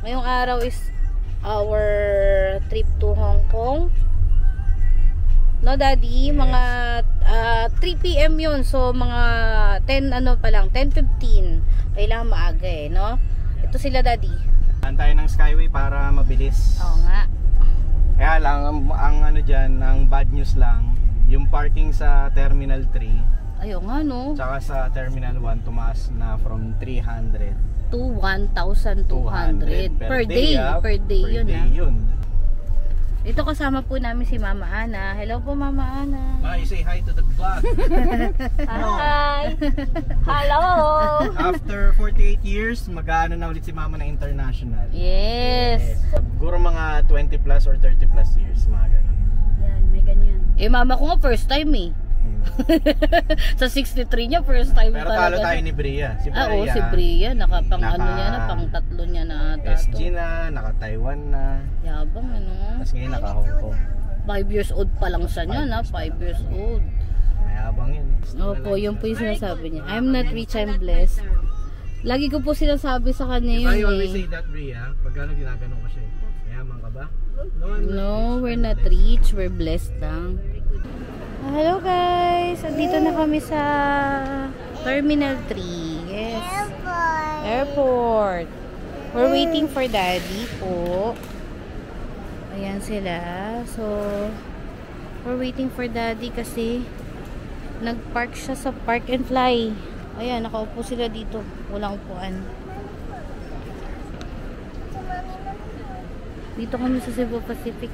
Ngayong araw is our trip to Hong Kong. No, Daddy? Mga 3 PM yun. So, mga 10 ano pa lang, 10:15. Kailangan maaga eh, no? Ito sila, Daddy. Tayo ng Skyway para mabilis. Oo nga. Kaya lang, ang ano dyan, ang bad news lang, yung parking sa Terminal 3 Ayaw nga, no? tsaka sa Terminal 1 tumaas na from 300 to 1,200 per day. Per day yun, ha? yun. Ito kasama po namin si Mama Ana. Hello po, Mama Ana. Ma, you say hi to the vlog. Hi! Hello! After 48 years, mag-ano na ulit si Mama na international. Yes! Siguro mga 20 plus or 30 plus years, mga ganun. Yan, may ganyan. Eh, Mama ko nga first time eh. Sa 63 niya, first time pero talaga. talo tayo ni Bria. Si Bria, oo, si Bria. Nakapang ano niya na, pang 3 niya na ata. SG na, naka-Taiwan na. Yabang ano. Tapos ngayon naka-Hong Kong. 5 years old pa lang siya niya na, 5 years old. Mayabang yun. Opo, yun po yung sinasabi niya. I'm not rich, I'm blessed. Lagi ko po sinasabi sa kanya yun I always eh. say that, Bria. Pagkano ginagano ko siya eh. Mayaman ka ba? No, we're not rich, we're blessed lang. Hello guys! Andito na kami sa Terminal 3. Yes. Airport. We're waiting for Daddy po. Ayan sila. So, we're waiting for Daddy kasi nag-park siya sa Park and Fly. Ayan, nakaupo sila dito. Walang upuan. Dito kami sa Cebu Pacific.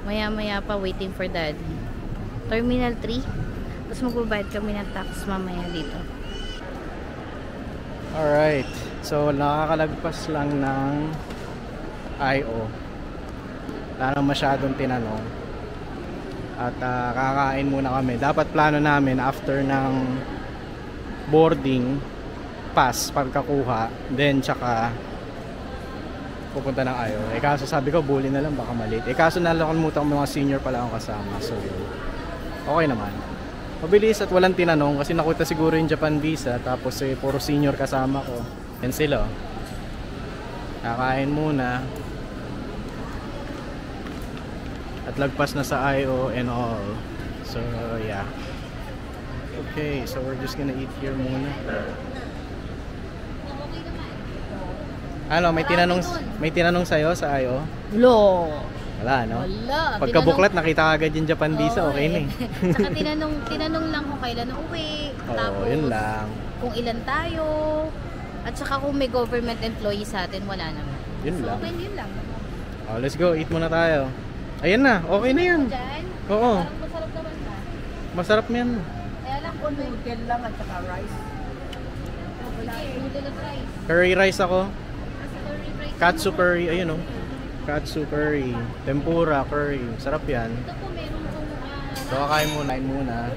Maya-maya pa waiting for Daddy. Terminal 3. Tapos magbabayad kami ng tax mamaya dito. Alright. So, nakakalagpas lang ng I.O. Wala nang masyadong tinanong. At kakain muna kami. Dapat plano namin after ng boarding pass pagkakuha. Then, tsaka pupunta ng I.O. Eh kaso sabi ko, bully na lang baka malit. Eh kaso nalakalimutan ko mga senior pala akong kasama. So, yun. Okay naman. Mabilis at walang tinanong kasi nakuha siguro yung Japan visa tapos eh puro senior kasama ko. Yan sila. Kakain muna. At lagpas na sa I.O. and all. So yeah. Okay, so we're just gonna eat here muna. Ano, may tinanong sa'yo sa I.O.? Lo! Wala, no? Wala. Pagka-buklat, nakita agad yung Japan visa, okay na eh. Saka tinanong lang kung kailan uwi. Oo, yun lang. Kung ilan tayo. At saka kung may government employee sa atin, wala naman. Yun lang. Okay, yun lang. Oh, let's go, eat muna tayo. Ayan na, okay na yan. Oo. Parang masarap naman ba? Masarap na yan. Kaya lang kung noodle lang at saka rice. Wala, noodle at rice. Curry rice ako. Curry rice. Katsu curry, ayun oh. Katsu curry, tempura curry, sarap yan. Ito po meron kong So kakain muna.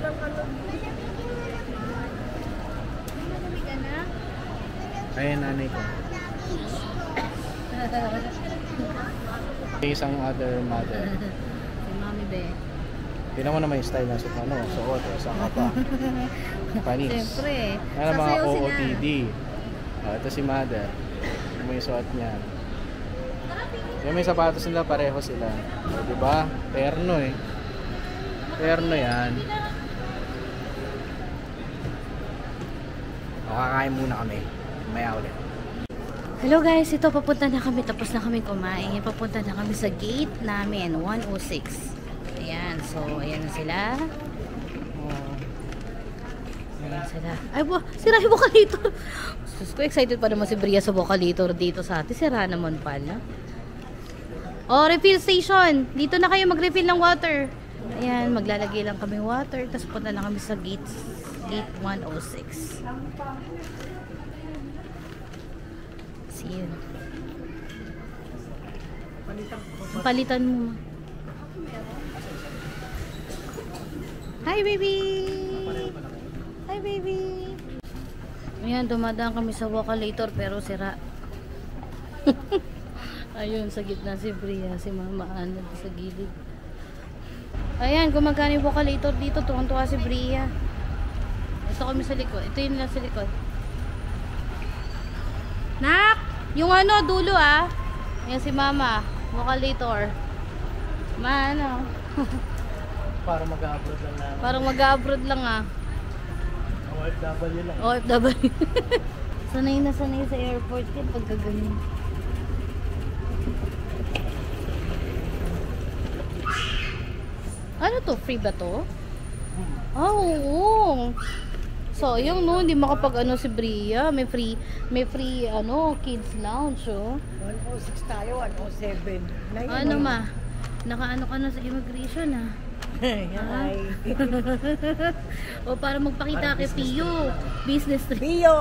Ayan nanay ko. Isang other mother. Si Mami Be. Tingnan mo naman yung style ng suot. Saan ka pa? Panis. Siyempre. Ano mga OOTD. Ito si mother. Ito mo yung suot niya. Yung may sapatos nila, pareho sila. O, diba? Terno eh. Terno yan. O, kakain muna kami. Maya ulit. Hello guys, ito papunta na kami. Tapos na kami kumain. Papunta na kami sa gate namin, 106. Ayan, so ayan na sila. Oh. Ayan sila. Ay, sira yung Vocalitor. Sus ko, excited pa naman si Bria sa Vocalitor dito sa atin. Sira naman pala. Oh, refill station. Dito na kayo mag-refill ng water. Ayan, maglalagay lang kami water. Tapos punta na kami sa gate 106. See you. Palitan mo. Hi, baby! Hi, baby! Ayan, dumadaan kami sa Vocalitor pero sira. Ayun, sa gitna si Bria, si Mama Ana sa gilid. Ayan, gumagana yung Vocalitor dito. Tuwang-tuwa si Bria. Ito kami sa likod. Ito yun lang sa likod. Nak! Yung ano, dulo ah. Yan si Mama. Vocalator. Ano. Para mag-upload lang namin. Parang mag-abroad lang ah. OFW lang. OFW. Sanay na sanay sa airport yan pagka ganyan. Ano to? Free ba to? Ah, oo. So, yung no, hindi makapag ano si Bria. May free ano, kids lounge, oh. 106 tayo, 107. Ano ma? Nakaano ka na sa immigration, ah. Hi. O para magpakita kay Pio. Business trip. Pio,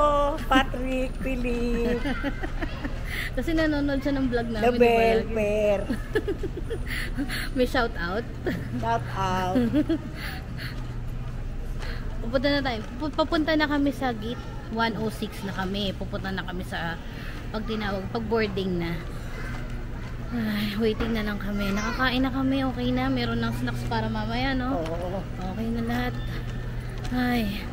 Patrick, Philip, Kasi nanonood siya ng vlog namin. The di ba, Bell, lagi? Per. May shout out. Shout out. Pupunta na tayo. Papunta na kami sa gate 106 na kami. Pupunta na kami sa pag tinawag, pag boarding na. Ay, waiting na lang kami. Nakakain na kami. Okay na. Meron ng snacks para mamaya, no? Oo. Okay na lahat. Ay.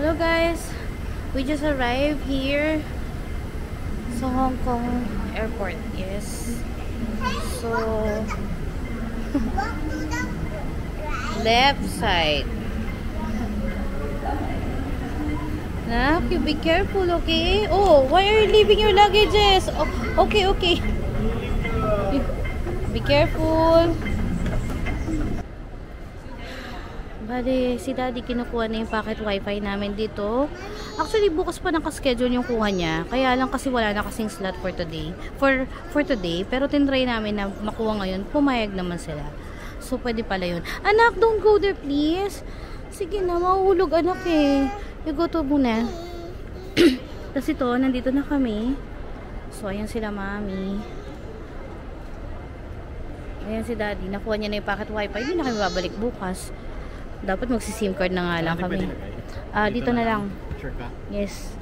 Hello guys, we just arrived here sa Hong Kong airport. Yes, so left side. Nak, you be careful, okay? Oh, why are you leaving your luggages? Oh, okay, okay. Be careful. Bale, si Daddy kinukuha na yung packet wifi namin dito. Actually, bukas pa nakaschedule yung kuha niya. Kaya lang kasi wala na kasing slot for today. For today. Pero tinry namin na makuha ngayon. Pumayag naman sila. So, pwede pala yun. Anak, don't go there, please. Sige na, mahuhulog anak eh. You go to muna. Kasi to, nandito na kami. So, ayan sila, mami. Ayan si Daddy. Nakuha niya na yung packet wifi. Hindi na kami babalik bukas. Dapat magsi-SIM card na nga lang kami. Dito na lang. Sure ka? Yes.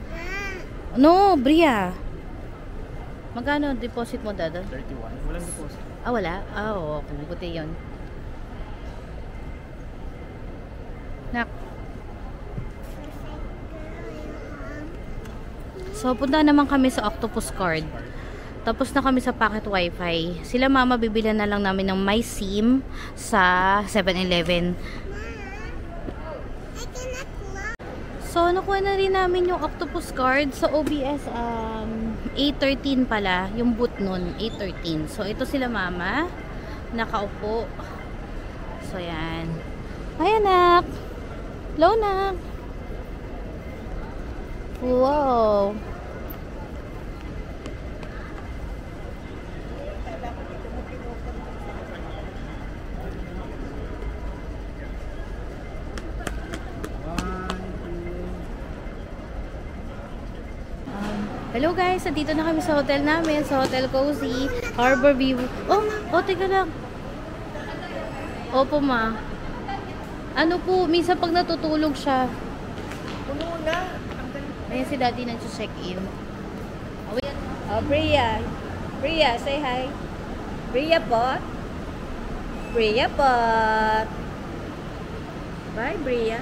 No, Bria. Magkano deposit mo, Dada? 31. Walang deposit. Wala? Oo. Buti yun. Nak. So, punta naman kami sa Octopus Card. Tapos na kami sa packet wifi. Sila mama bibilan na lang namin ng My SIM sa 7-Eleven. So, nakuha na rin namin yung Octopus Card sa OBS 813 pala. Yung boot nun, 813. So, ito sila mama. Nakaupo. So, yan. Hi, anak. Hello, anak. Wow. Hello guys, nandito na kami sa hotel namin, sa Hotel Cozy, Harbor View. Oh, teka lang. Opo ma. Ano po, minsan pag natutulog siya. Puno na. Ayan si Daddy nag-check-in. Oh, Bria. Bria, say hi. Bria pot. Bria pot. Bye, Bria.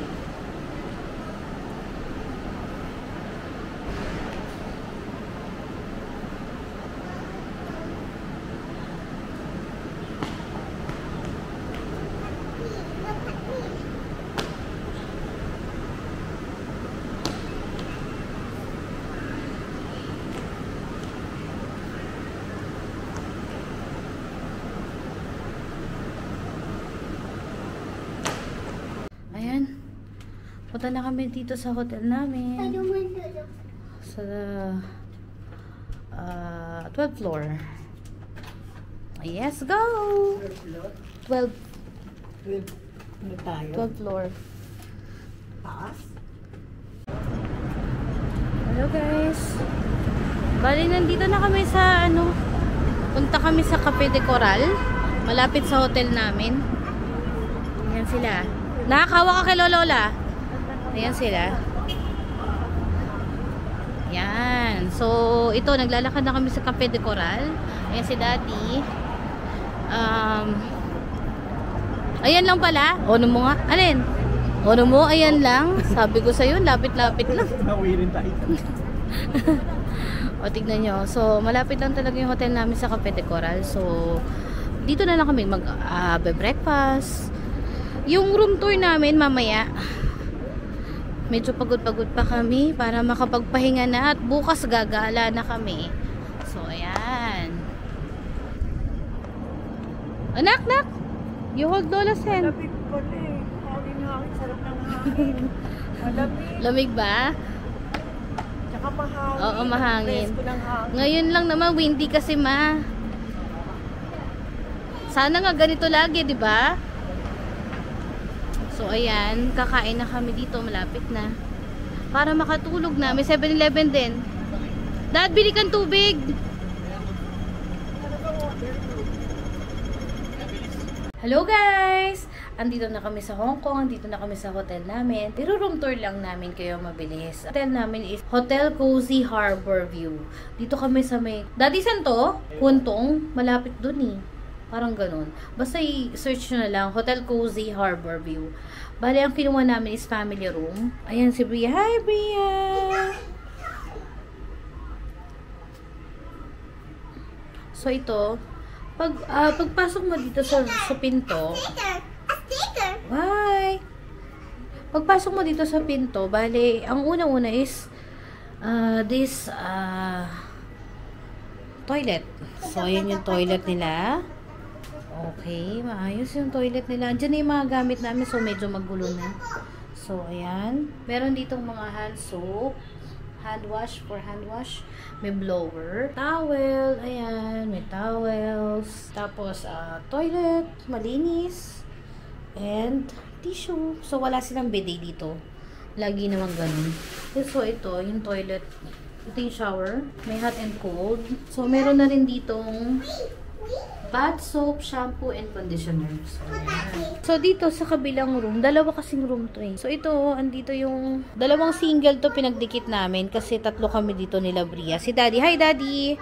Ayan. Punta na kami dito sa hotel namin. Sa 12th floor. Yes, go! 12 Ano tayo? 12th floor. Taas? Hello guys. Bali, nandito na kami sa punta kami sa Cafe de Coral. Malapit sa hotel namin. Ayan sila. Nakakawa ka kay Lola. Ayan sila. Yan. So, ito, naglalakad na kami sa Cafe de Coral. Ayan si Daddy. Ayan lang pala. Ono mo nga. Alin? Ono mo? Ayan lang. Sabi ko sa'yo, lapit-lapit lang. Nauwi rin tayo. O, tignan nyo. So, malapit lang talaga yung hotel namin sa Cafe de Coral. So, dito na lang kami mag-breakfast. Yung room tour namin mamaya. Medyo pagod-pagod pa kami para makapagpahinga na at bukas gagala na kami. So, ayan. Anak! You hold Lola's hand. Malamig ko na eh. Hangin-hangin. Sarap ng hangin. Malamig. Lamig ba? Tsaka mahangin. Oo, mahangin. Presko ng hangin. Ngayon lang naman windy kasi ma. Sana nga ganito lagi, di ba? So, ayan. Kakain na kami dito. Malapit na. Para makatulog na. May 7-Eleven din. Dad, bili kang tubig. Hello guys! Andito na kami sa Hong Kong. Andito na kami sa hotel namin. Pero room tour lang namin kayo mabilis. Hotel namin is Hotel Cozy Harbor View. Dito kami sa may... Daddy, saan to? Huntong? Malapit dun eh. Parang ganun. Basta i-search nyo na lang, Hotel Cozy Harbor View. Bale, ang kinuha namin is family room. Ayan si Bria. Hi, Bria! So, ito, pagpasok mo dito sa pinto, bye! Pagpasok mo dito sa pinto, bale, ang unang-una is, toilet. So, ayan yung toilet nila. Okay, maayos yung toilet nila. Diyan na yung mga gamit namin, so medyo magulo na. So, ayan. Meron ditong mga hand soap, hand wash for hand wash. May blower, towel, ayan, may towels. Tapos, toilet, malinis, and tissue. So, wala silang bidet dito. Lagi naman ganun. So, ito, yung toilet. Ito yung shower. May hot and cold. So, meron na rin ditong bath soap, shampoo, and conditioner. So, ayan. So, dito sa kabilang room, dalawa kasing room to eh. So, ito, andito yung dalawang single to pinagdikit namin kasi tatlo kami dito nila Bria. Si Daddy. Hi, Daddy!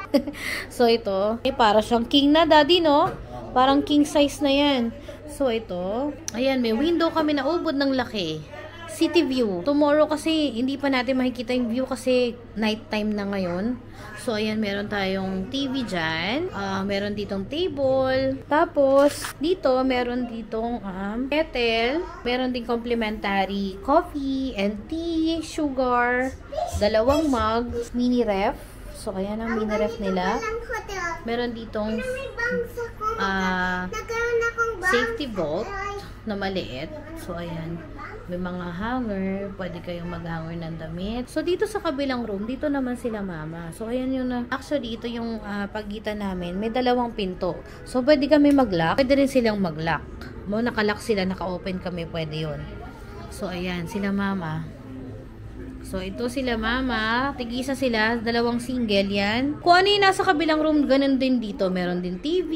So, ito. Para siyang king na, Daddy, no? Parang king size na yan. So, ito. Ayan, may window kami na ubod ng laki. City view. Tomorrow kasi, hindi pa natin makikita yung view kasi night time na ngayon. So, ayan, meron tayong TV dyan. Meron ditong table. Tapos, dito, meron ditong kettle. Meron din complimentary coffee and tea, sugar, dalawang mug, mini ref. So, ayan ang mini ref nila. Meron ditong safety vault na maliit. So, ayan. May mga hanger. Pwede kayong mag-hanger ng damit. So, dito sa kabilang room, dito naman sila mama. So, ayan yung actually, ito yung pagitan namin. May dalawang pinto. So, pwede kami mag-lock. Pwede rin silang mag-lock. Naka-lock sila, naka-open kami. Pwede yun. So, ayan. Sila mama. So, ito sila mama. Tig-isa sila. Dalawang single yan. Kung ano yung nasa kabilang room, ganun din dito. Meron din TV.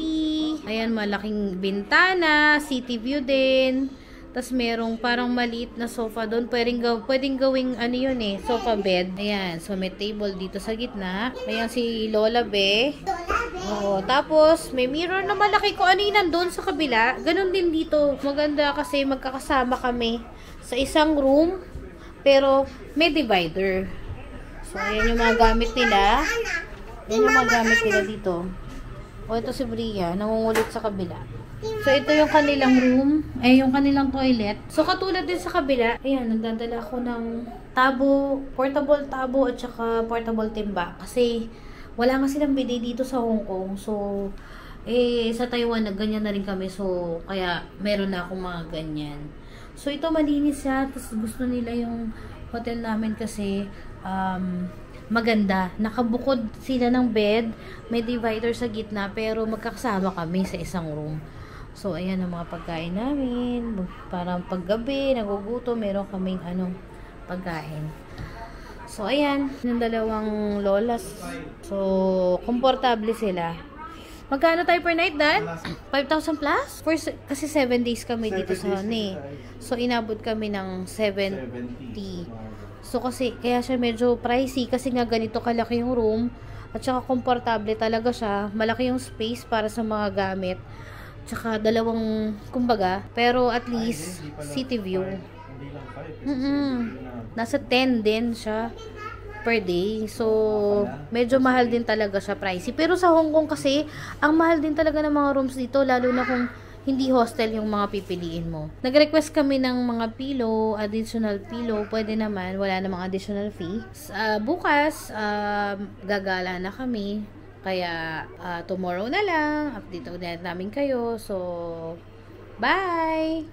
Ayan, malaking bintana. City view din. Tapos merong parang maliit na sofa doon. Pwedeng gawing ano yun eh, sofa bed. Ayan. So, may table dito sa gitna. Ayan si Lola Be. Oo. Tapos, may mirror na malaki. Kung ano yung nandun sa kabila. Ganun din dito. Maganda kasi magkakasama kami sa isang room. Pero, may divider. So, ayan yung mga gamit nila. Ayan yung mga gamit nila dito. O, ito si Bria. Nangungulit sa kabila. So, ito yung kanilang room. Yung kanilang toilet. So, katulad din sa kabila. Ayan, nagdadala ako ng tabo, portable tabo, at saka portable timba. Kasi, wala nga silang bidet dito sa Hong Kong. So, sa Taiwan, ganyan na rin kami. So, kaya, meron na akong mga ganyan. So, ito malinis siya. Tapos, gusto nila yung hotel namin kasi, maganda. Nakabukod sila ng bed. May divider sa gitna. Pero, magkakasama kami sa isang room. So, ayan ang mga pagkain namin. Parang paggabi, nagugutom, meron kaming pagkain. So, ayan. Yung dalawang lolas. So, komportable sila. Magkano tayo per night, Dad? 5,000 plus? Kasi 7 days kami dito sa So, inabot kami ng 70. So, kasi, kaya siya medyo pricey. Kasi nga ganito kalaki yung room. At saka komportable talaga siya. Malaki yung space para sa mga gamit. Tsaka dalawang, kumbaga, pero at least, city view. Nasa 10 din siya per day. So, medyo mahal din talaga siya, pricey. Pero sa Hong Kong kasi, ang mahal din talaga ng mga rooms dito, lalo na kung hindi hostel yung mga pipiliin mo. Nag-request kami ng mga pillow, additional pillow, pwede naman, wala namang additional fee. Bukas, gagala na kami. Kaya, tomorrow na lang, update ulit namin kayo. So, bye!